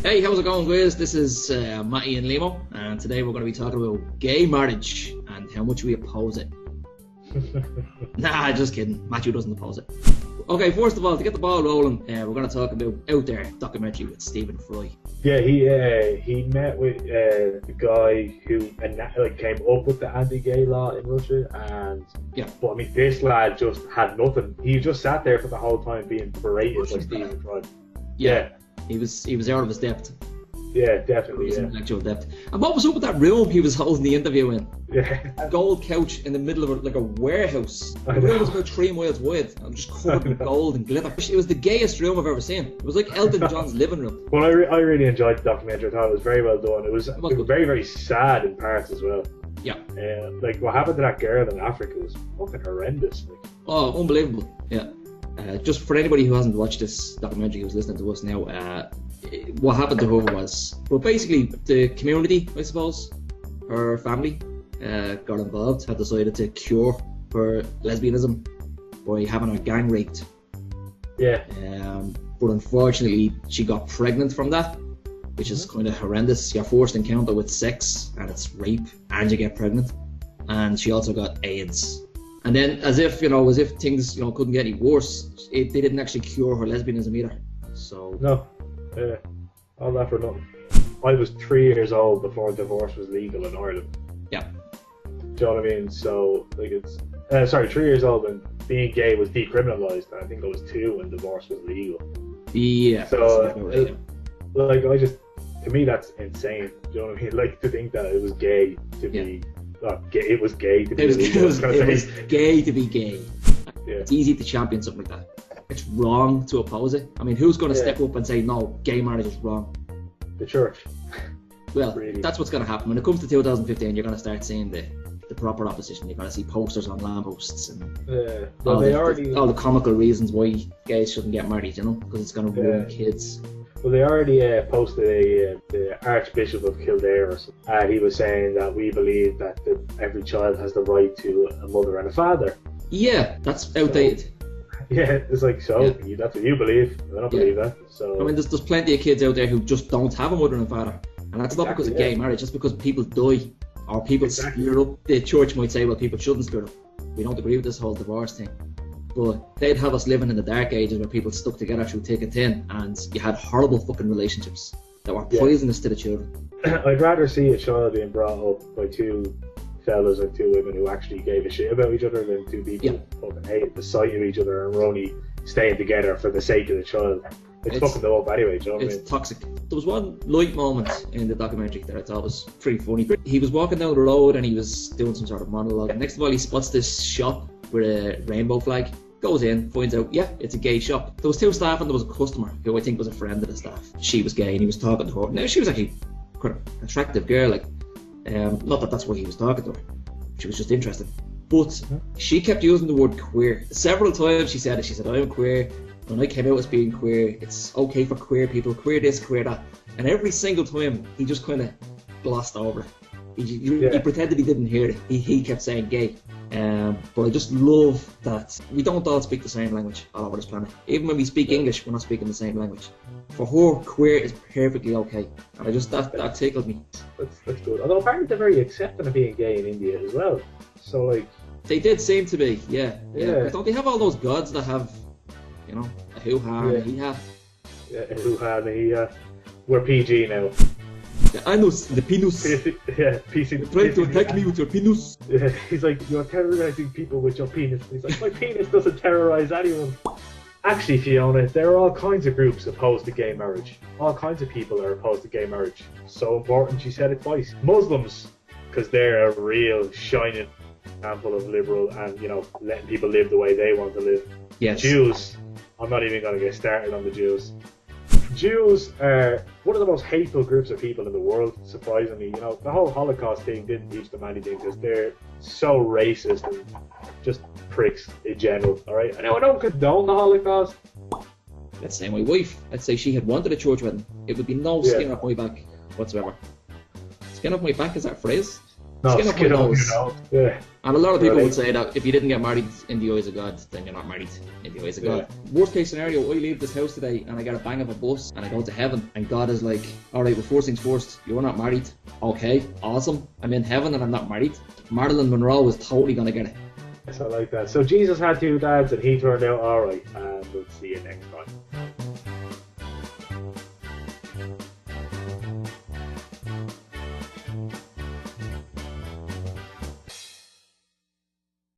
Hey, how's it going, guys? This is Mattie and Liamo, and today we're going to be talking about gay marriage and how much we oppose it. Nah, just kidding. Matthew doesn't oppose it. Okay, first of all, to get the ball rolling, we're going to talk about Out There documentary with Stephen Fry. Yeah, he met with the guy who came up with the anti-gay law in Russia, and but I mean, this lad just had nothing. He just sat there for the whole time being berated by Stephen Fry. Yeah, he was out of his depth. Yeah, definitely. He was in actual depth. And what was up with that room he was holding the interview in? Yeah. A gold couch in the middle of a warehouse. The room was about 3 miles wide and just covered in gold and glitter. It was the gayest room I've ever seen. It was like Elton John's living room. Well, I really enjoyed the documentary. I thought it was very well done. It was very, very sad in parts as well. Yeah. Like what happened to that girl in Africa was fucking horrendous. Like. Oh, unbelievable. Yeah. Just for anybody who hasn't watched this documentary, who's listening to us now, what happened to her was, well, basically the community, I suppose, her family got involved, had decided to cure her lesbianism by having her gang raped. Yeah. But unfortunately, she got pregnant from that, which is kind of horrendous. Your first encounter with sex, and it's rape, and you get pregnant. And she also got AIDS. And then, as if things, couldn't get any worse, they didn't actually cure her lesbianism either. So. No. Yeah, all that for nothing. I was 3 years old before divorce was legal in Ireland. Yeah. Do you know what I mean? So, like, 3 years old when being gay was decriminalised, and I think I was 2 when divorce was legal. Yeah. So, to me, that's insane. Do you know what I mean? Like, to think that it was gay to be, it was gay to be It was gay to be gay. Yeah. It's easy to champion something like that. It's wrong to oppose it. I mean, who's going to step up and say, no, gay marriage is wrong? The church. Well, really. That's what's going to happen. When it comes to 2015, you're going to start seeing the proper opposition. You're going to see posters on lampposts and all the comical reasons why gays shouldn't get married, because it's going to ruin kids. Well, they already posted the Archbishop of Kildare, and he was saying that we believe that every child has the right to a mother and a father. Yeah, that's outdated. Yeah, it's like, that's what you believe. I don't believe that. So I mean, there's plenty of kids out there who just don't have a mother and father, and that's not because of gay marriage. That's because people die or people split up. The church might say, well, people shouldn't split up. We don't agree with this whole divorce thing, but they'd have us living in the dark ages where people stuck together through thick and thin, and you had horrible fucking relationships that were poisonous to the children. I'd rather see a child being brought up by 2 fellas or 2 women who actually gave a shit about each other than 2 people who fucking hated the sight of each other and were only staying together for the sake of the child. It's fucking them up anyway, do you know what I mean? It's toxic. There was one light moment in the documentary that I thought was pretty funny. He was walking down the road and he was doing some sort of monologue. Next of all, he spots this shop with a rainbow flag. Goes in, finds out, it's a gay shop. There was 2 staff and there was a customer who I think was a friend of the staff. She was gay and he was talking to her. Now, she was actually quite an attractive girl, not that that's why he was talking to her. She was just interested. But she kept using the word queer. Several times she said it. She said, I'm queer. When I came out as being queer, it's okay for queer people, queer this, queer that. And every single time, he just kind of glossed over it. He pretended he didn't hear it. He kept saying gay. But I just love that we don't all speak the same language all over this planet. Even when we speak English, we're not speaking the same language. For her, queer is perfectly okay. And that tickled me. That's good. Although apparently they're very accepting of being gay in India as well. So like... They did seem to be, yeah. Don't they have all those gods that have, a hoo-ha and a hee-ha? Yeah, a hoo-ha and a hee-ha. We're PG now. The anus, the penis. PC. You're trying to attack me with your penis. Yeah, he's like, you're terrorizing people with your penis. He's like, my penis doesn't terrorize anyone. Actually, Fiona, there are all kinds of groups opposed to gay marriage. All kinds of people are opposed to gay marriage. So important, she said it twice. Muslims, because they're a real shining example of liberal and, letting people live the way they want to live. Yes. Jews, I'm not even going to get started on the Jews. Jews are one of the most hateful groups of people in the world, surprisingly. The whole Holocaust thing didn't teach them anything because they're so racist and just pricks in general, alright? I don't condone the Holocaust. Let's say my wife, let's say she had wanted a church wedding. It would be no skin off my back whatsoever. Skin off my back, is that a phrase? No, Skin up skin your up nose. your nose. Yeah. And a lot of people Right. would say that if you didn't get married in the eyes of God, then you're not married in the eyes of God. Worst case scenario, I leave this house today and I get a bang of a bus and I go to heaven and God is like, alright, well, first things first, you're not married. Okay, awesome. I'm in heaven and I'm not married. Marilyn Monroe is totally going to get it. So I like that. So Jesus had two dads and he turned out alright. And we'll see you next time.